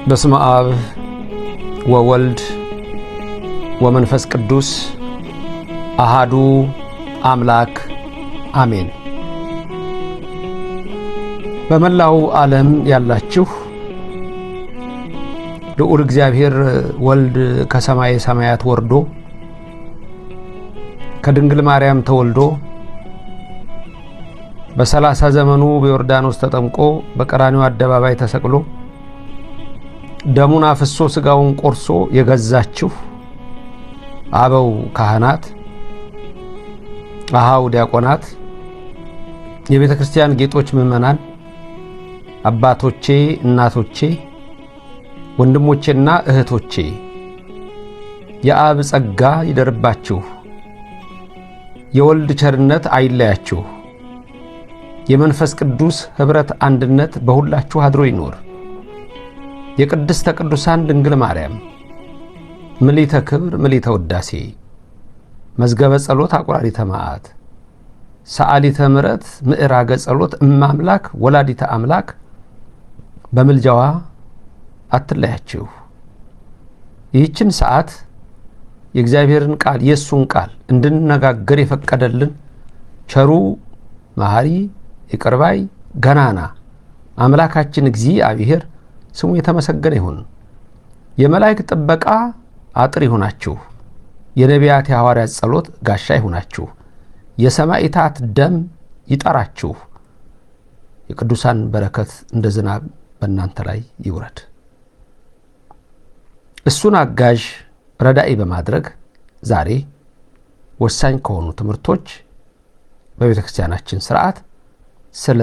በስመ አብ ወወልድ ወመንፈስ ቅዱስ አሃዱ አምላክ አሜን። በመላው ዓለም ያላችሁ ልዑል እግዚአብሔር ወልድ ከሰማይ ሰማያት ወርዶ ከድንግል ማርያም ተወልዶ በ30 ዘመኑ በዮርዳኖስ ተጠምቆ በቀራንዮ አደባባይ ተሰቅሎ ደሙን አፍሶ ስጋውን ቆርሶ የገዛችሁ አበው ካህናት፣ አሃው ዲያቆናት፣ የቤተ ክርስቲያን ጌጦች ምእመናን፣ አባቶቼ፣ እናቶቼ፣ ወንድሞቼና እህቶቼ የአብ ጸጋ ይደርባችሁ፣ የወልድ ቸርነት አይለያችሁ፣ የመንፈስ ቅዱስ ኅብረት አንድነት በሁላችሁ አድሮ ይኖር። የቅድስተ ቅዱሳን ድንግል ማርያም ምልዕተ ክብር ምልዕተ ውዳሴ መዝገበ ጸሎት አቁራሪተ መዓት ሰዓሊተ ምሕረት ምዕራገ ጸሎት እማምላክ ወላዲተ አምላክ በምልጃዋ አትለያችሁ። ይህችን ሰዓት የእግዚአብሔርን ቃል የእሱን ቃል እንድንነጋገር የፈቀደልን ቸሩ መሐሪ ይቅር ባይ ገናና አምላካችን እግዚአብሔር ስሙ የተመሰገነ ይሁን። የመላእክት ጥበቃ አጥር ይሁናችሁ። የነቢያት የሐዋርያት ጸሎት ጋሻ ይሁናችሁ። የሰማዕታት ደም ይጠራችሁ። የቅዱሳን በረከት እንደ ዝናብ በእናንተ ላይ ይውረድ። እሱን አጋዥ ረዳኢ በማድረግ ዛሬ ወሳኝ ከሆኑ ትምህርቶች በቤተ ክርስቲያናችን ሥርዓት ስለ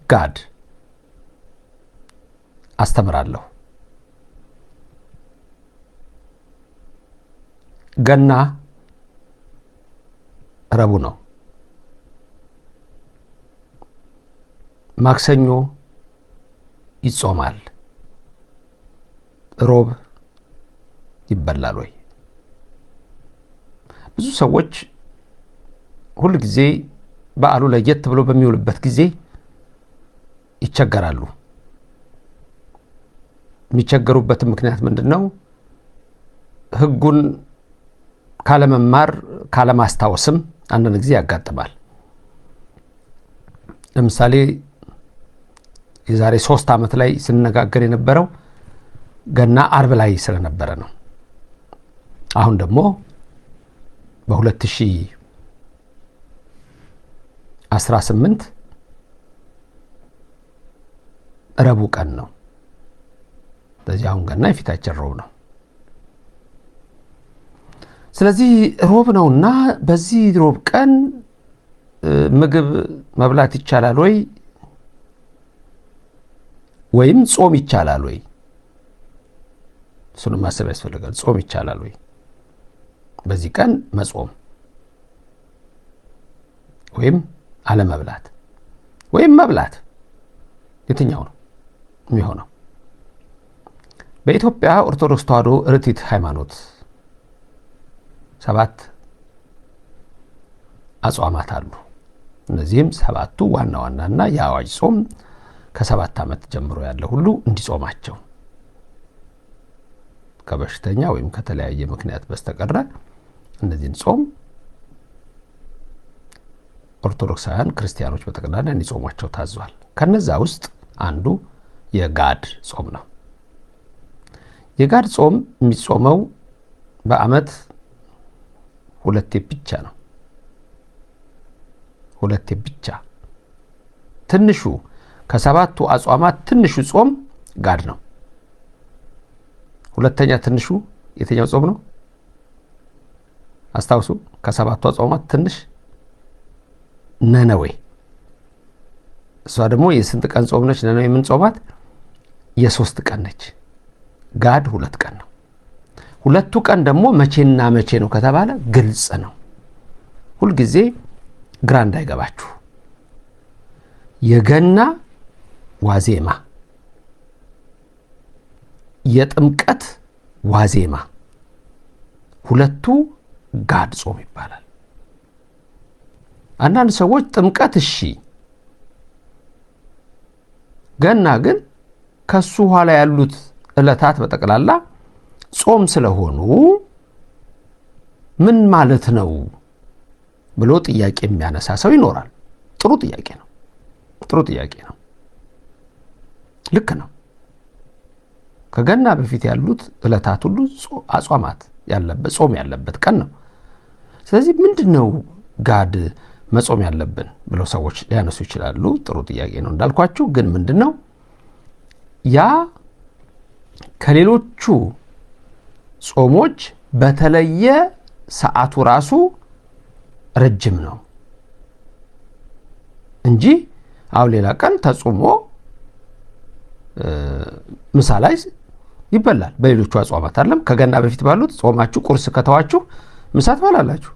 ጋድ አስተምራለሁ። ገና ረቡዕ ነው። ማክሰኞ ይጾማል። ሮብ ይበላል ወይ? ብዙ ሰዎች ሁሉ ጊዜ በዓሉ ለየት ብሎ በሚውልበት ጊዜ ይቸገራሉ። የሚቸገሩበት ምክንያት ምንድነው? ሕጉን ካለመማር ካለማስታወስም አንዳንድ ጊዜ ያጋጥማል። ለምሳሌ የዛሬ 3 ዓመት ላይ ስንነጋገር የነበረው ገና ዓርብ ላይ ስለነበረ ነው። አሁን ደግሞ በ2018 ረቡዕ ቀን ነው። ስለዚህ አሁን ገና የፊታችን ሮብ ነው። ስለዚህ ሮብ ነውና በዚህ ሮብ ቀን ምግብ መብላት ይቻላል ወይ? ወይም ጾም ይቻላል ወይ? እሱንም ማሰብ ያስፈልጋል። ጾም ይቻላል ወይ? በዚህ ቀን መጾም ወይም አለመብላት ወይም መብላት የትኛው ነው የሚሆነው? በኢትዮጵያ ኦርቶዶክስ ተዋሕዶ ርቲት ሃይማኖት 7 አጽዋማት አሉ። እነዚህም 7ቱ ዋና ዋናና የአዋጅ ጾም ከ7 ዓመት ጀምሮ ያለ ሁሉ እንዲጾማቸው ከበሽተኛ ወይም ከተለያየ ምክንያት በስተቀር እነዚህን ጾም ኦርቶዶክሳውያን ክርስቲያኖች በጠቅላላ እንዲጾሟቸው ታዟል። ከነዛ ውስጥ አንዱ የጋድ ጾም ነው። የጋድ ጾም የሚጾመው በዓመት 2 ብቻ ነው። 2 ብቻ። ትንሹ ከ7ቱ አጽዋማት ትንሹ ጾም ጋድ ነው። ሁለተኛ ትንሹ የትኛው ጾም ነው? አስታውሱ። ከ7ቱ አጽዋማት ትንሽ ነነዌ። እሷ ደግሞ የስንት ቀን ጾም ነች? ነነዌ ምን ጾማት? የ3 ቀን ነች። ጋድ 2 ቀን ነው። 2ቱ ቀን ደግሞ መቼና መቼ ነው ከተባለ ግልጽ ነው። ሁልጊዜ ግራ እንዳይገባችሁ። የገና ዋዜማ፣ የጥምቀት ዋዜማ፣ ሁለቱ ጋድ ጾም ይባላል። አንዳንድ ሰዎች ጥምቀት እሺ፣ ገና ግን ከሱ ኋላ ያሉት ዕለታት በጠቅላላ ጾም ስለሆኑ ምን ማለት ነው ብሎ ጥያቄ የሚያነሳ ሰው ይኖራል። ጥሩ ጥያቄ ነው። ልክ ነው። ከገና በፊት ያሉት ዕለታት ሁሉ አጽዋማት ያለበት ጾም ያለበት ቀን ነው። ስለዚህ ምንድነው ጋድ መጾም ያለብን ብለው ሰዎች ሊያነሱ ይችላሉ። ጥሩ ጥያቄ ነው እንዳልኳችሁ። ግን ምንድነው ያ ከሌሎቹ ጾሞች በተለየ ሰዓቱ ራሱ ረጅም ነው እንጂ አሁን ሌላ ቀን ተጾሞ ምሳ ላይ ይበላል። በሌሎቹ አጽዋማት አይደለም። ከገና በፊት ባሉት ጾማችሁ ቁርስ ከተዋችሁ ምሳ ትበላላችሁ፣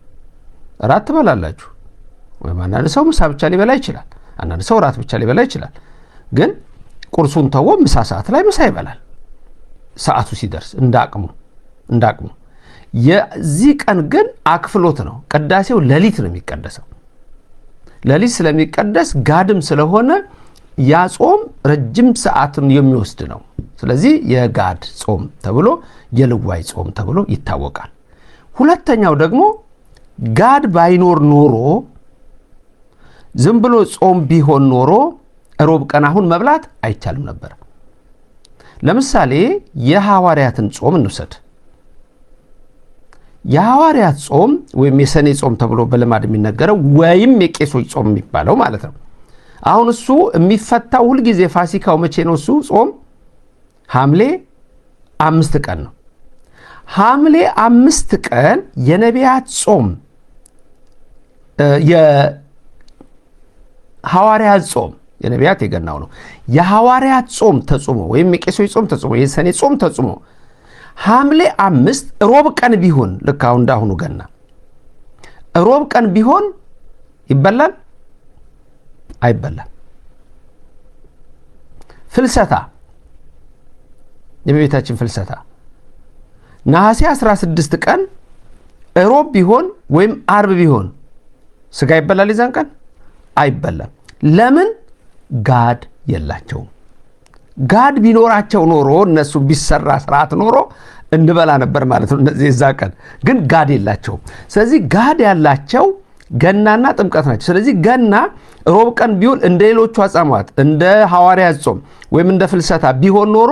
እራት ትበላላችሁ። ወይም አንዳንድ ሰው ምሳ ብቻ ሊበላ ይችላል፣ አንዳንድ ሰው እራት ብቻ ሊበላ ይችላል። ግን ቁርሱን ተወ ምሳ ሰዓት ላይ ምሳ ይበላል፣ ሰዓቱ ሲደርስ እንዳቅሙ። የዚህ ቀን ግን አክፍሎት ነው። ቅዳሴው ሌሊት ነው የሚቀደሰው። ሌሊት ስለሚቀደስ ጋድም ስለሆነ ያ ጾም ረጅም ሰዓትን የሚወስድ ነው። ስለዚህ የጋድ ጾም ተብሎ የልዋይ ጾም ተብሎ ይታወቃል። ሁለተኛው ደግሞ ጋድ ባይኖር ኖሮ ዝም ብሎ ጾም ቢሆን ኖሮ ሮብ ቀን አሁን መብላት አይቻልም ነበር። ለምሳሌ የሐዋርያትን ጾም እንውሰድ። የሐዋርያት ጾም ወይም የሰኔ ጾም ተብሎ በልማድ የሚነገረው ወይም የቄሶች ጾም የሚባለው ማለት ነው። አሁን እሱ የሚፈታው ሁልጊዜ ፋሲካው መቼ ነው? እሱ ጾም ሐምሌ 5 ቀን ነው። ሐምሌ 5 ቀን የነቢያት ጾም የሐዋርያት ጾም የነቢያት የገናው ነው። የሐዋርያት ጾም ተጾሞ ወይም የቄሶች ጾም ተጾሞ የሰኔ ጾም ተጾሞ ሐምሌ 5 ሮብ ቀን ቢሆን ልክ አሁን እንዳሁኑ ገና ሮብ ቀን ቢሆን ይበላል አይበላም? ፍልሰታ የቤታችን ፍልሰታ ነሐሴ 16 ቀን ሮብ ቢሆን ወይም አርብ ቢሆን ስጋ ይበላል? ይዛን ቀን አይበላም። ለምን? ጋድ የላቸውም። ጋድ ቢኖራቸው ኖሮ እነሱ ቢሰራ ስርዓት ኖሮ እንበላ ነበር ማለት ነው። እነዚህ የዛ ቀን ግን ጋድ የላቸውም። ስለዚህ ጋድ ያላቸው ገናና ጥምቀት ናቸው። ስለዚህ ገና ሮብ ቀን ቢሆን እንደ ሌሎቹ አጽዋማት እንደ ሐዋርያት ጾም ወይም እንደ ፍልሰታ ቢሆን ኖሮ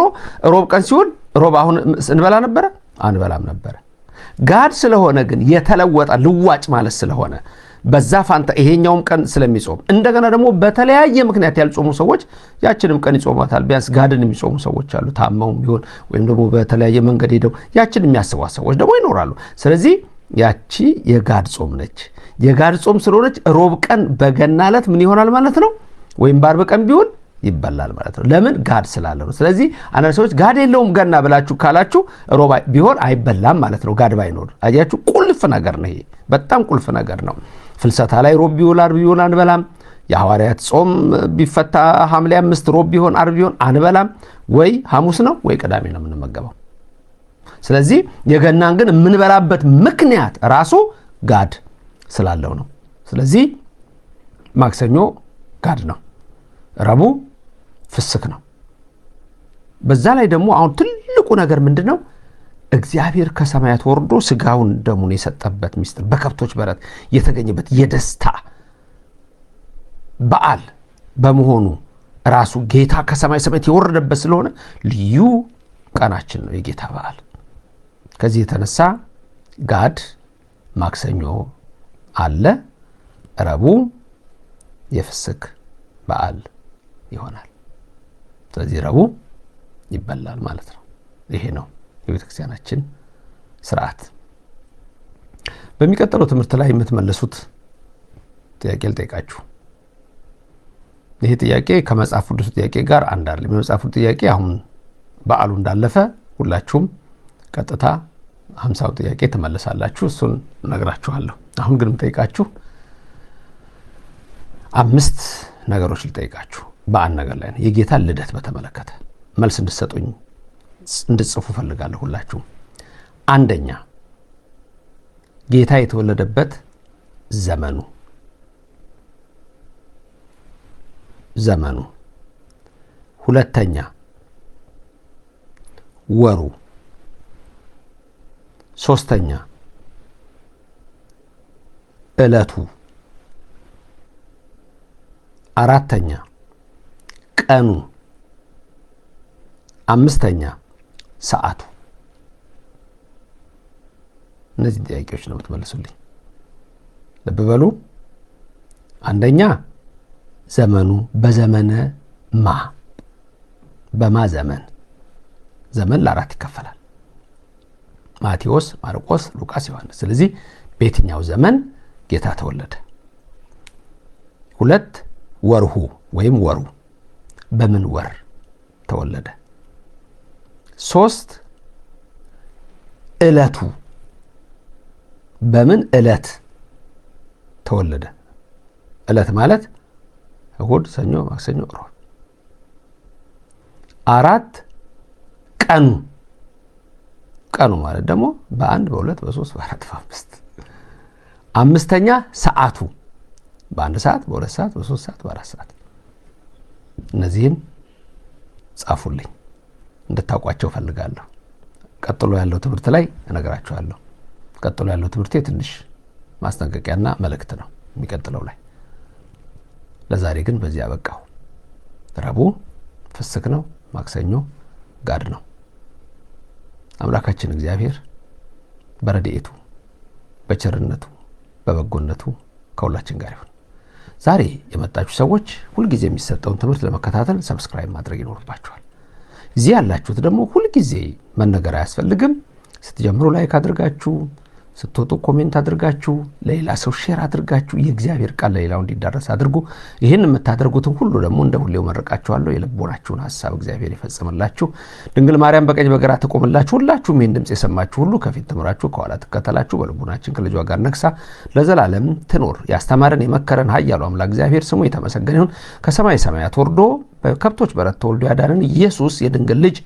ሮብ ቀን ሲሆን ሮብ አሁን እንበላ ነበረ? አንበላም ነበረ። ጋድ ስለሆነ ግን የተለወጠ ልዋጭ ማለት ስለሆነ በዛ ፋንታ ይሄኛውም ቀን ስለሚጾም እንደገና ደግሞ በተለያየ ምክንያት ያልጾሙ ሰዎች ያችንም ቀን ይጾማታል። ቢያንስ ጋድን የሚጾሙ ሰዎች አሉ። ታመውም ቢሆን ወይም ደግሞ በተለያየ መንገድ ሄደው ያችን የሚያስቧት ሰዎች ደግሞ ይኖራሉ። ስለዚህ ያቺ የጋድ ጾም ነች። የጋድ ጾም ስለሆነች ሮብ ቀን በገና ዕለት ምን ይሆናል ማለት ነው? ወይም በአርብ ቀን ቢሆን ይበላል ማለት ነው። ለምን? ጋድ ስላለ ነው። ስለዚህ አንዳንድ ሰዎች ጋድ የለውም ገና ብላችሁ ካላችሁ ሮብ ቢሆን አይበላም ማለት ነው። ጋድ ባይኖር አያችሁ፣ ቁልፍ ነገር ነው። ይሄ በጣም ቁልፍ ነገር ነው። ፍልሰታ ላይ ሮብ ቢሆን አርብ ቢሆን አንበላም። የሐዋርያት ጾም ቢፈታ ሐምሌ 5 ሮብ ቢሆን አርብ ቢሆን አንበላም። ወይ ሐሙስ ነው ወይ ቅዳሜ ነው የምንመገበው። ስለዚህ የገናን ግን የምንበላበት ምክንያት ራሱ ጋድ ስላለው ነው። ስለዚህ ማክሰኞ ጋድ ነው፣ ረቡዕ ፍስክ ነው። በዛ ላይ ደግሞ አሁን ትልቁ ነገር ምንድነው? እግዚአብሔር ከሰማያት ወርዶ ስጋውን ደሙን የሰጠበት ሚስጥር በከብቶች በረት የተገኘበት የደስታ በዓል በመሆኑ ራሱ ጌታ ከሰማይ ሰማያት የወረደበት ስለሆነ ልዩ ቀናችን ነው የጌታ በዓል። ከዚህ የተነሳ ጋድ ማክሰኞ አለ፣ ረቡዕ የፍስክ በዓል ይሆናል። ስለዚህ ረቡዕ ይበላል ማለት ነው። ይሄ ነው የቤተክርስቲያናችን ስርዓት። በሚቀጥለው ትምህርት ላይ የምትመለሱት ጥያቄ ልጠይቃችሁ። ይሄ ጥያቄ ከመጽሐፍ ቅዱስ ጥያቄ ጋር አንድ አይደለም። የመጽሐፍ ቅዱስ ጥያቄ አሁን በዓሉ እንዳለፈ ሁላችሁም ቀጥታ 50 ጥያቄ ተመለሳላችሁ። እሱን ነግራችኋለሁ። አሁን ግን የምጠይቃችሁ 5 ነገሮች ልጠይቃችሁ በአንድ ነገር ላይ ነው። የጌታ ልደት በተመለከተ መልስ እንድትሰጡኝ እንድትጽፉ ፈልጋለሁ ሁላችሁም። አንደኛ ጌታ የተወለደበት ዘመኑ። ሁለተኛ ወሩ። ሶስተኛ ዕለቱ። አራተኛ ቀኑ። አምስተኛ ሰዓቱ። እነዚህ ጥያቄዎች ነው የምትመልሱልኝ። ልብ በሉ። አንደኛ ዘመኑ በዘመነ ማ፣ በማ ዘመን። ዘመን ለአራት ይከፈላል፣ ማቴዎስ፣ ማርቆስ፣ ሉቃስ፣ ዮሐንስ። ስለዚህ በየትኛው ዘመን ጌታ ተወለደ? 2 ወርሁ ወይም ወሩ፣ በምን ወር ተወለደ? 3 ዕለቱ፣ በምን ዕለት ተወለደ? ዕለት ማለት እሁድ፣ ሰኞ፣ ማክሰኞ፣ ሮብ። 4 ቀኑ፣ ቀኑ ማለት ደግሞ በ1 በ2 በ3 በ4 በ5። 5ኛ ሰዓቱ፣ በ1 ሰዓት በ2 ሰዓት በ3 ሰዓት በ4 ሰዓት። እነዚህን ጻፉልኝ እንድታውቋቸው ፈልጋለሁ። ቀጥሎ ያለው ትምህርት ላይ እነግራችኋለሁ። ቀጥሎ ያለው ትምህርቴ ትንሽ ማስጠንቀቂያና መልእክት ነው የሚቀጥለው ላይ። ለዛሬ ግን በዚህ አበቃሁ። ረቡዕ ፍስክ ነው፣ ማክሰኞ ጋድ ነው። አምላካችን እግዚአብሔር በረድኤቱ በቸርነቱ በበጎነቱ ከሁላችን ጋር ይሁን። ዛሬ የመጣችሁ ሰዎች ሁልጊዜ የሚሰጠውን ትምህርት ለመከታተል ሰብስክራይብ ማድረግ ይኖርባችኋል። እዚህ ያላችሁት ደግሞ ሁልጊዜ መነገር አያስፈልግም። ስትጀምሩ ላይክ አድርጋችሁ፣ ስትወጡ ኮሜንት አድርጋችሁ፣ ለሌላ ሰው ሼር አድርጋችሁ የእግዚአብሔር ቃል ለሌላው እንዲዳረስ አድርጉ። ይህን የምታደርጉትን ሁሉ ደግሞ እንደ ሁሌው መርቃችኋለሁ። የልቦናችሁን ሐሳብ እግዚአብሔር ይፈጽምላችሁ። ድንግል ማርያም በቀኝ በግራ ትቆምላችሁ። ሁላችሁም ይህን ድምፅ የሰማችሁ ሁሉ ከፊት ትምራችሁ፣ ከኋላ ትከተላችሁ። በልቦናችን ከልጇ ጋር ነግሳ ለዘላለም ትኖር። ያስተማረን የመከረን ኃያሉ አምላክ እግዚአብሔር ስሙ የተመሰገነ ይሁን። ከሰማይ ሰማያት ወርዶ በከብቶች በረት ተወልዶ ያዳነን ኢየሱስ የድንግል ልጅ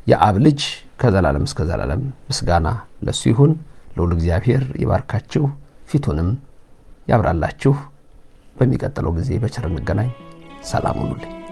የአብ ልጅ ከዘላለም እስከ ዘላለም ምስጋና ለሱ ይሁን። ልዑል እግዚአብሔር ይባርካችሁ፣ ፊቱንም ያብራላችሁ። በሚቀጥለው ጊዜ በቸር እንገናኝ። ሰላም ሁኑልኝ።